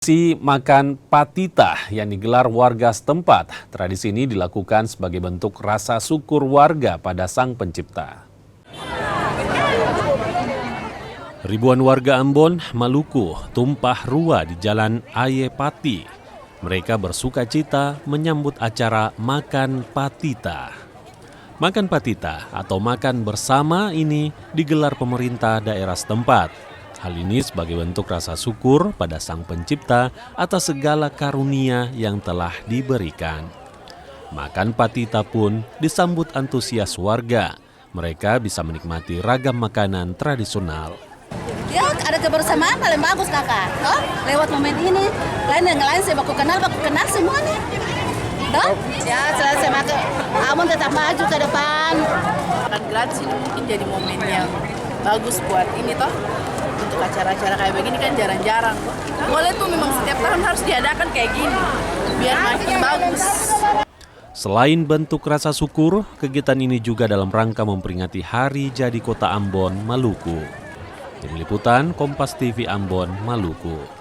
Tradisi makan patita yang digelar warga setempat. Tradisi ini dilakukan sebagai bentuk rasa syukur warga pada Sang Pencipta. Ribuan warga Ambon, Maluku, tumpah ruah di Jalan Aye Pati. Mereka bersuka cita menyambut acara Makan Patita. Makan Patita atau makan bersama ini digelar pemerintah daerah setempat. Hal ini sebagai bentuk rasa syukur pada Sang Pencipta atas segala karunia yang telah diberikan. Makan patita pun disambut antusias warga. Mereka bisa menikmati ragam makanan tradisional. Ya, ada kebersamaan paling bagus kakak. Oh, lewat momen ini, lain yang lain saya baku kenal semua nih. Toh? Ya, selesai makan. Ambon tetap maju ke depan. Makan gratis ini mungkin jadi momen yang bagus buat ini toh. Untuk acara-acara kayak begini kan jarang-jarang. Boleh tuh memang setiap tahun harus diadakan kayak gini, biar makin bagus. Selain bentuk rasa syukur, kegiatan ini juga dalam rangka memperingati Hari Jadi Kota Ambon, Maluku. Tim Liputan Kompas TV Ambon, Maluku.